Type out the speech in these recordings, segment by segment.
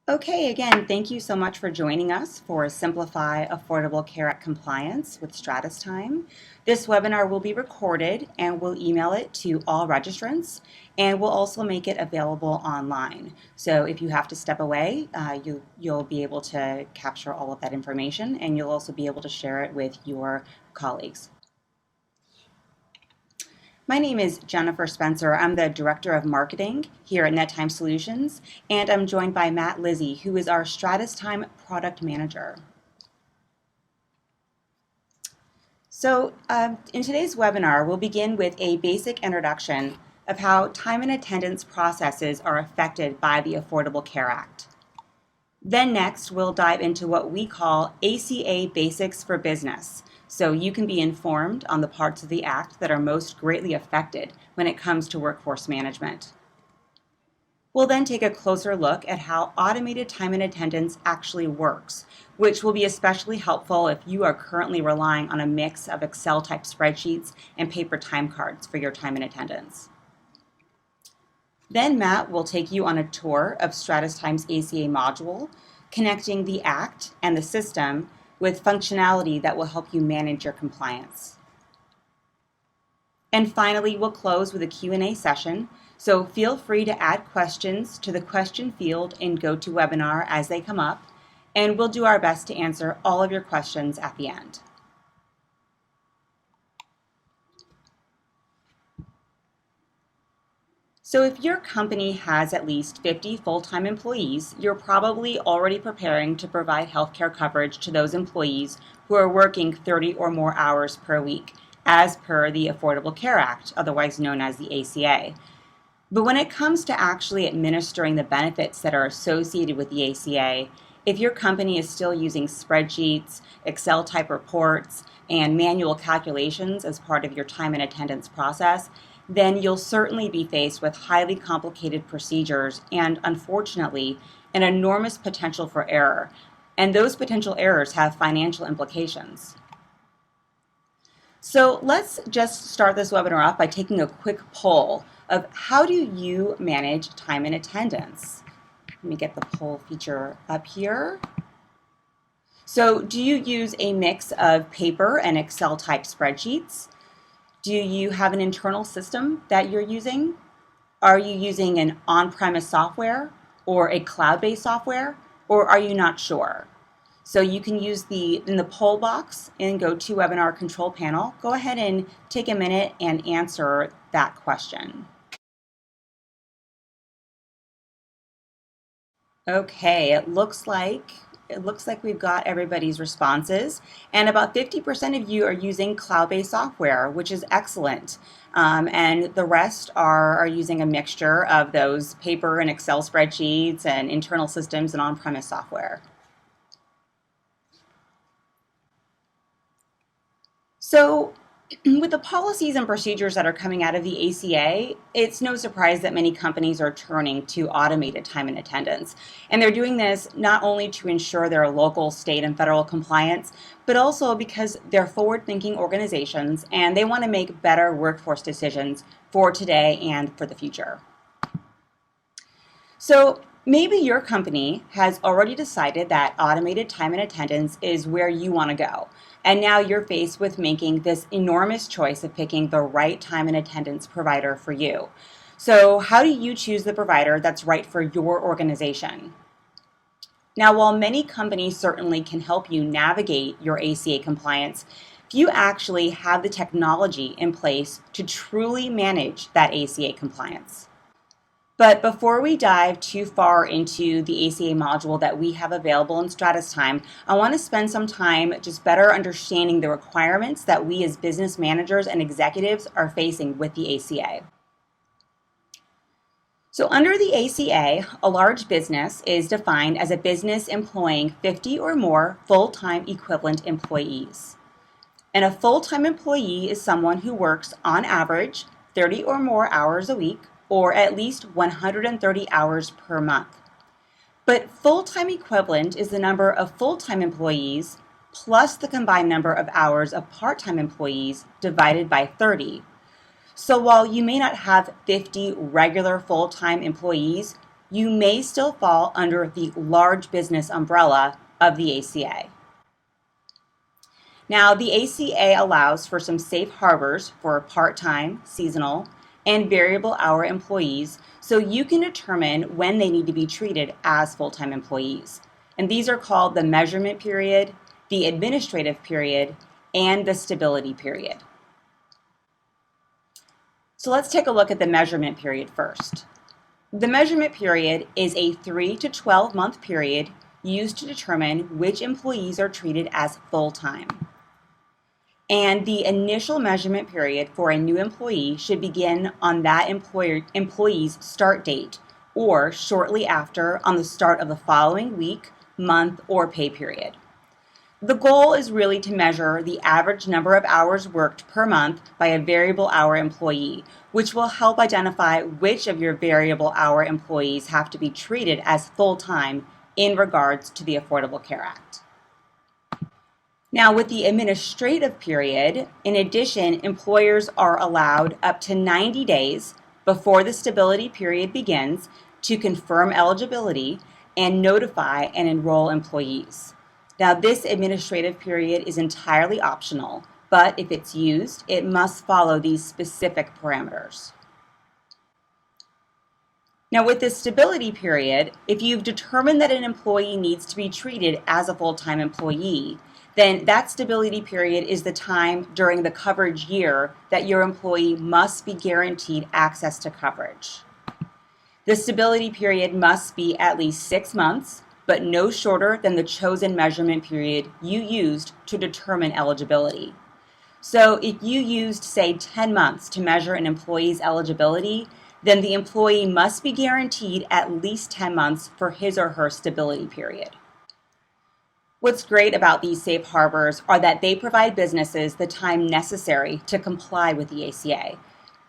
Okay, again, thank you so much for joining us for Simplify Affordable Care Act Compliance with stratustime. This webinar will be recorded and we'll email it to all registrants, and we'll also make it available online. So if you have to step away, you'll be able to capture all of that information, and you'll also be able to share it with your colleagues. My name is Jennifer Spencer. I'm the Director of Marketing here at nettime Solutions, and I'm joined by Matt Lizzie, who is our stratustime Product Manager. So in today's webinar, we'll begin with a basic introduction of how time and attendance processes are affected by the Affordable Care Act. Then next, we'll dive into what we call ACA Basics for Business, so you can be informed on the parts of the Act that are most greatly affected when it comes to workforce management. We'll then take a closer look at how automated time and attendance actually works, which will be especially helpful if you are currently relying on a mix of Excel-type spreadsheets and paper time cards for your time and attendance. Then Matt will take you on a tour of stratustime ACA Module, connecting the Act and the system with functionality that will help you manage your compliance. And finally, we'll close with a Q&A session, so feel free to add questions to the question field in GoToWebinar as they come up, and we'll do our best to answer all of your questions at the end. So if your company has at least 50 full-time employees, you're probably already preparing to provide healthcare coverage to those employees who are working 30 or more hours per week, as per the Affordable Care Act, otherwise known as the ACA. But when it comes to actually administering the benefits that are associated with the ACA, if your company is still using spreadsheets, Excel-type reports, and manual calculations as part of your time and attendance process, then you'll certainly be faced with highly complicated procedures and, unfortunately, an enormous potential for error. And those potential errors have financial implications. So let's just start this webinar off by taking a quick poll of how do you manage time and attendance? Let me get the poll feature up here. So do you use a mix of paper and Excel-type spreadsheets? Do you have an internal system that you're using? Are you using an on-premise software or a cloud-based software, or are you not sure? So you can use in the poll box in GoToWebinar control panel, go ahead and take a minute and answer that question. Okay, it looks like we've got everybody's responses, and about 50% of you are using cloud-based software, which is excellent. And the rest are using a mixture of those paper and Excel spreadsheets and internal systems and on-premise software. So with the policies and procedures that are coming out of the ACA, it's no surprise that many companies are turning to automated time and attendance. And they're doing this not only to ensure their local, state, and federal compliance, but also because they're forward-thinking organizations and they want to make better workforce decisions for today and for the future. So maybe your company has already decided that automated time and attendance is where you want to go. And now you're faced with making this enormous choice of picking the right time and attendance provider for you. So how do you choose the provider that's right for your organization? Now, while many companies certainly can help you navigate your ACA compliance, few actually have the technology in place to truly manage that ACA compliance. But before we dive too far into the ACA module that we have available in stratustime, I want to spend some time just better understanding the requirements that we as business managers and executives are facing with the ACA. So under the ACA, a large business is defined as a business employing 50 or more full-time equivalent employees. And a full-time employee is someone who works on average 30 or more hours a week, or at least 130 hours per month. But full-time equivalent is the number of full-time employees plus the combined number of hours of part-time employees divided by 30. So while you may not have 50 regular full-time employees, you may still fall under the large business umbrella of the ACA. Now, the ACA allows for some safe harbors for part-time, seasonal, and variable hour employees, so you can determine when they need to be treated as full-time employees. And these are called the measurement period, the administrative period, and the stability period. So let's take a look at the measurement period first. The measurement period is a 3 to 12 month period used to determine which employees are treated as full-time. And the initial measurement period for a new employee should begin on that employee's start date or shortly after on the start of the following week, month, or pay period. The goal is really to measure the average number of hours worked per month by a variable hour employee, which will help identify which of your variable hour employees have to be treated as full-time in regards to the Affordable Care Act. Now, with the administrative period, in addition, employers are allowed up to 90 days before the stability period begins to confirm eligibility and notify and enroll employees. Now, this administrative period is entirely optional, but if it's used, it must follow these specific parameters. Now, with this stability period, if you've determined that an employee needs to be treated as a full-time employee, then that stability period is the time during the coverage year that your employee must be guaranteed access to coverage. The stability period must be at least 6 months, but no shorter than the chosen measurement period you used to determine eligibility. So if you used, say, 10 months to measure an employee's eligibility, then the employee must be guaranteed at least 10 months for his or her stability period. What's great about these safe harbors are that they provide businesses the time necessary to comply with the ACA.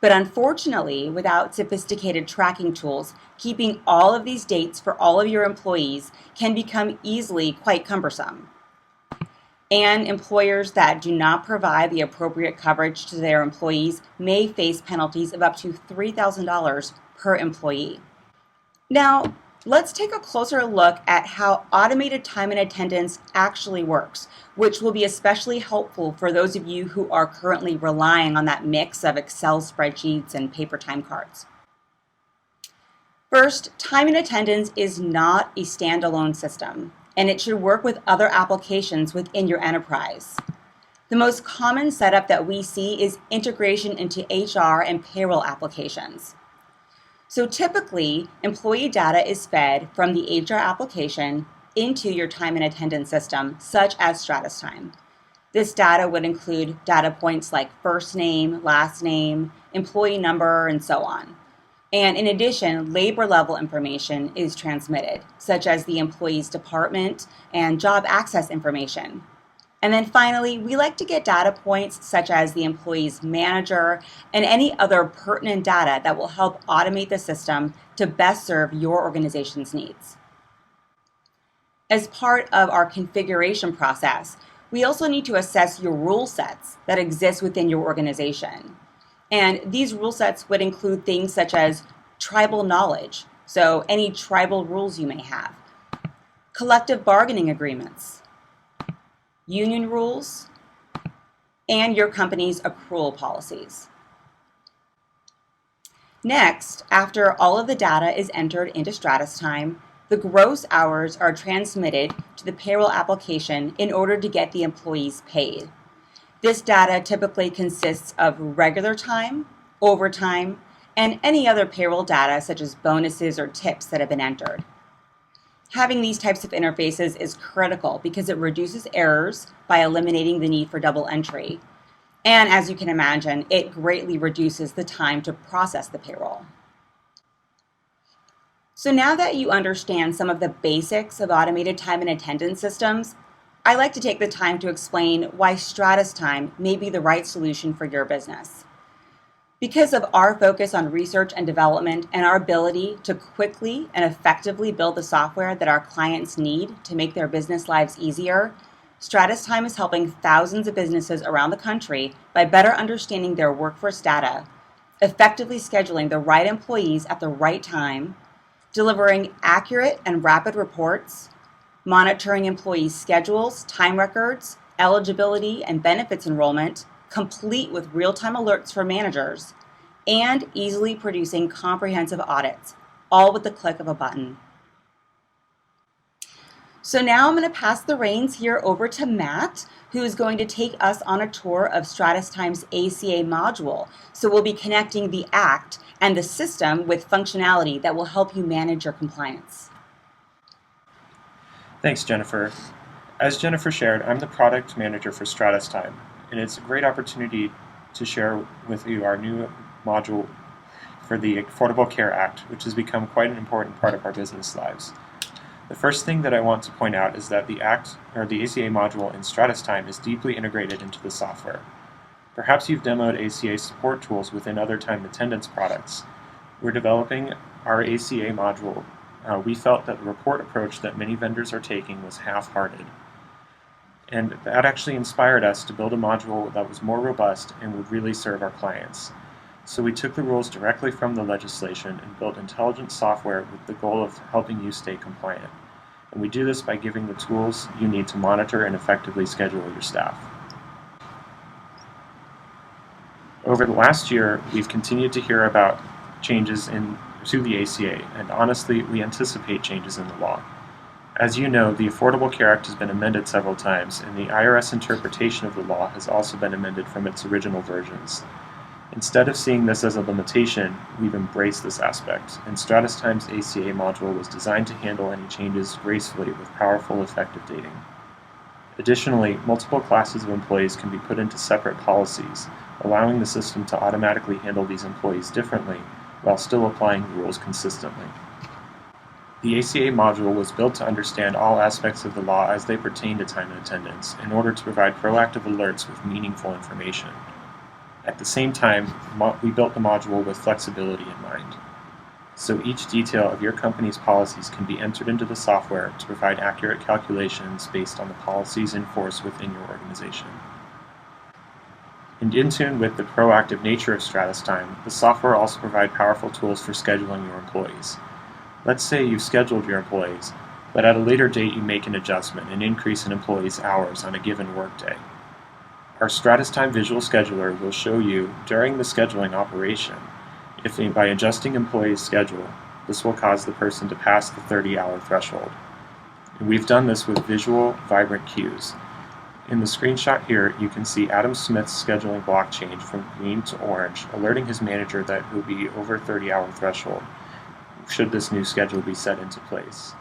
But unfortunately, without sophisticated tracking tools, keeping all of these dates for all of your employees can become easily quite cumbersome. And employers that do not provide the appropriate coverage to their employees may face penalties of up to $3,000 per employee. Now, let's take a closer look at how automated time and attendance actually works, which will be especially helpful for those of you who are currently relying on that mix of Excel spreadsheets and paper time cards. First, time and attendance is not a standalone system, and it should work with other applications within your enterprise. The most common setup that we see is integration into HR and payroll applications. So typically, employee data is fed from the HR application into your time and attendance system, such as stratustime. This data would include data points like first name, last name, employee number, and so on. And in addition, labor level information is transmitted, such as the employee's department and job access information. And then finally, we like to get data points such as the employee's manager and any other pertinent data that will help automate the system to best serve your organization's needs. As part of our configuration process, we also need to assess your rule sets that exist within your organization. And these rule sets would include things such as tribal knowledge, so any tribal rules you may have, collective bargaining agreements, union rules, and your company's accrual policies. Next, after all of the data is entered into stratustime, the gross hours are transmitted to the payroll application in order to get the employees paid. This data typically consists of regular time, overtime, and any other payroll data such as bonuses or tips that have been entered. Having these types of interfaces is critical because it reduces errors by eliminating the need for double entry. And as you can imagine, it greatly reduces the time to process the payroll. So now that you understand some of the basics of automated time and attendance systems, I like to take the time to explain why stratustime may be the right solution for your business. Because of our focus on research and development and our ability to quickly and effectively build the software that our clients need to make their business lives easier, stratustime is helping thousands of businesses around the country by better understanding their workforce data, effectively scheduling the right employees at the right time, delivering accurate and rapid reports, monitoring employees' schedules, time records, eligibility and benefits enrollment, complete with real-time alerts for managers, and easily producing comprehensive audits, all with the click of a button. So now I'm going to pass the reins here over to Matt, who is going to take us on a tour of Stratustime's ACA module. So we'll be connecting the Act and the system with functionality that will help you manage your compliance. Thanks, Jennifer. As Jennifer shared, I'm the product manager for StratustimeTime, and it's a great opportunity to share with you our new module for the Affordable Care Act, which has become quite an important part of our business lives. The first thing that I want to point out is that the ACA module in StratustimeTime is deeply integrated into the software. Perhaps you've demoed ACA support tools within other time and attendance products. We're developing our ACA module. We felt that the report approach that many vendors are taking was half-hearted. And that actually inspired us to build a module that was more robust and would really serve our clients. So we took the rules directly from the legislation and built intelligent software with the goal of helping you stay compliant. And we do this by giving the tools you need to monitor and effectively schedule your staff. Over the last year, we've continued to hear about changes to the ACA, and honestly, we anticipate changes in the law. As you know, the Affordable Care Act has been amended several times, and the IRS interpretation of the law has also been amended from its original versions. Instead of seeing this as a limitation, we've embraced this aspect, and StratustimeTime's ACA module was designed to handle any changes gracefully with powerful, effective dating. Additionally, multiple classes of employees can be put into separate policies, allowing the system to automatically handle these employees differently while still applying the rules consistently. The ACA module was built to understand all aspects of the law as they pertain to time and attendance in order to provide proactive alerts with meaningful information. At the same time, we built the module with flexibility in mind. So each detail of your company's policies can be entered into the software to provide accurate calculations based on the policies in force within your organization. And in tune with the proactive nature of StratustimeTime, the software also provides powerful tools for scheduling your employees. Let's say you've scheduled your employees, but at a later date you make an adjustment, an increase in employees' hours on a given workday. Our StratustimeTime visual scheduler will show you during the scheduling operation if by adjusting employees' schedule, this will cause the person to pass the 30-hour threshold. And we've done this with visual, vibrant cues. In the screenshot here, you can see Adam Smith's scheduling block change from green to orange, alerting his manager that he will be over 30-hour threshold should this new schedule be set into place.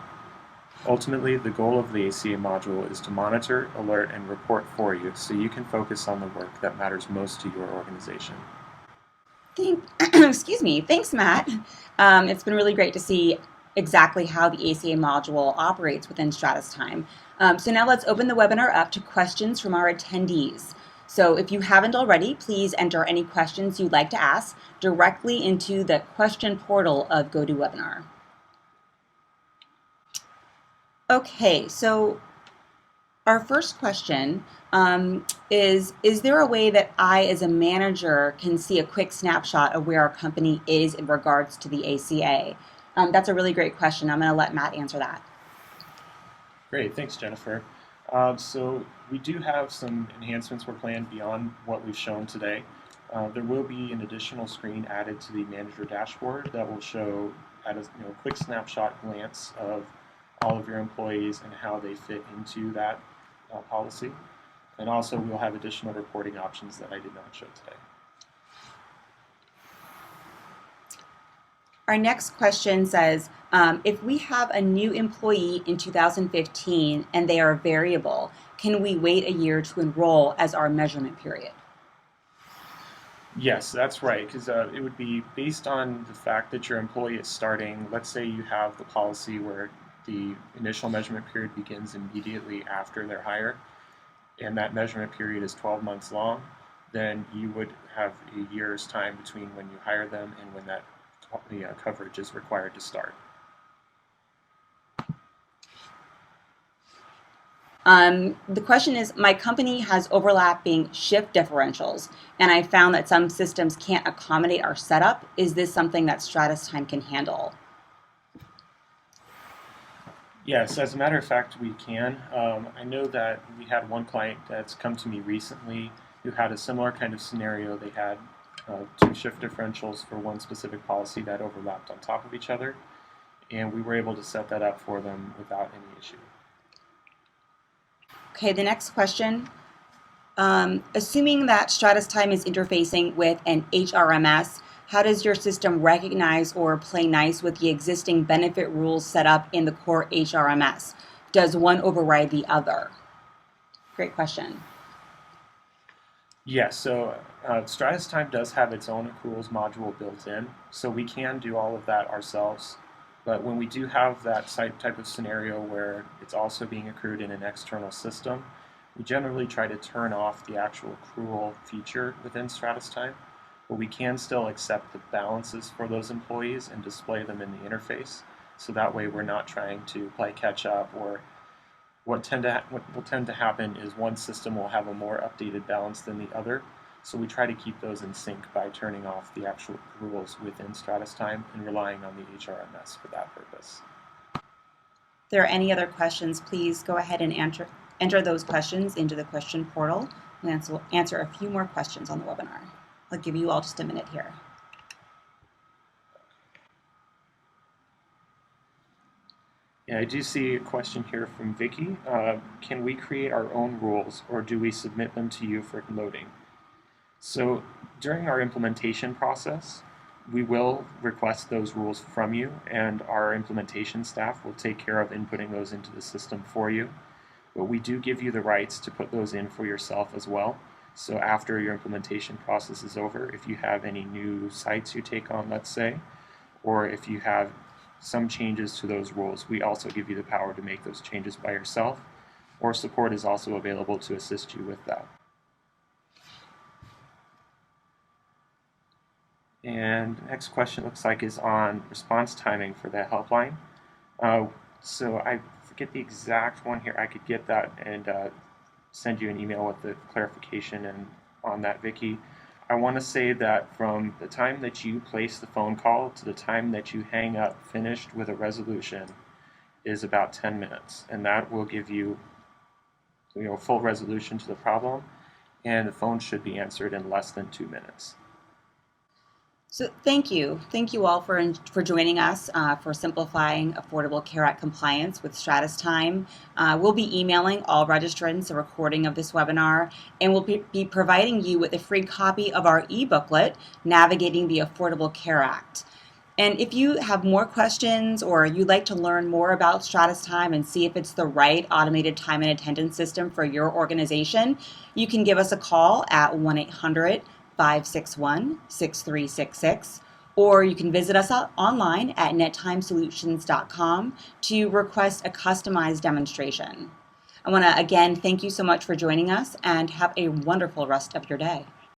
Ultimately, the goal of the ACA module is to monitor, alert, and report for you so you can focus on the work that matters most to your organization. Excuse me. Thanks, Matt. It's been really great to see exactly how the ACA module operates within StratustimeTime. So now let's open the webinar up to questions from our attendees. So if you haven't already, please enter any questions you'd like to ask directly into the question portal of GoToWebinar. Okay, so our first question is there a way that I, as a manager, can see a quick snapshot of where our company is in regards to the ACA? That's a really great question. I'm going to let Matt answer that. Great, thanks, Jennifer. So we do have some enhancements we're planned beyond what we've shown today. There will be an additional screen added to the manager dashboard that will show at a quick snapshot glance of all of your employees and how they fit into that policy. And also we'll have additional reporting options that I did not show today. Our next question says, if we have a new employee in 2015 and they are variable, can we wait a year to enroll as our measurement period? Yes, that's right, because it would be based on the fact that your employee is starting. Let's say you have the policy where the initial measurement period begins immediately after their hire, and that measurement period is 12 months long, then you would have a year's time between when you hire them and when that coverage is required to start. The question is, my company has overlapping shift differentials, and I found that some systems can't accommodate our setup. Is this something that StratustimeTime can handle? Yes, as a matter of fact, we can. I know that we had one client that's come to me recently who had a similar kind of scenario. They had two shift differentials for one specific policy that overlapped on top of each other, and we were able to set that up for them without any issue. Okay, the next question. Assuming that stratustime is interfacing with an HRMS, how does your system recognize or play nice with the existing benefit rules set up in the core HRMS? Does one override the other? Great question. Yes, so stratustime does have its own accruals module built in, so we can do all of that ourselves. But when we do have that type of scenario where it's also being accrued in an external system, we generally try to turn off the actual accrual feature within stratustime, but we can still accept the balances for those employees and display them in the interface. So that way we're not trying to play catch up, or what will tend to happen is one system will have a more updated balance than the other. So we try to keep those in sync by turning off the actual rules within stratustime and relying on the HRMS for that purpose. If there are any other questions, please go ahead and enter those questions into the question portal. We'll answer a few more questions on the webinar. I'll give you all just a minute here. Yeah, I do see a question here from Vicky. Can we create our own rules, or do we submit them to you for loading? So during our implementation process, we will request those rules from you, and our implementation staff will take care of inputting those into the system for you. But we do give you the rights to put those in for yourself as well. So after your implementation process is over, if you have any new sites you take on, let's say, or if you have some changes to those rules, we also give you the power to make those changes by yourself, or support is also available to assist you with that. And the next question looks like is on response timing for the helpline. So I forget the exact one here. I could get that and send you an email with the clarification and on that, Vicky. I want to say that from the time that you place the phone call to the time that you hang up finished with a resolution is about 10 minutes, and that will give you, full resolution to the problem, and the phone should be answered in less than 2 minutes. So thank you all for joining us for simplifying Affordable Care Act compliance with stratustime. We'll be emailing all registrants a recording of this webinar, and we'll be providing you with a free copy of our e-booklet, Navigating the Affordable Care Act. And if you have more questions, or you'd like to learn more about stratustime and see if it's the right automated time and attendance system for your organization, you can give us a call at 1-800-561-6366, or you can visit us online at nettimesolutions.com to request a customized demonstration. I want to again thank you so much for joining us, and have a wonderful rest of your day.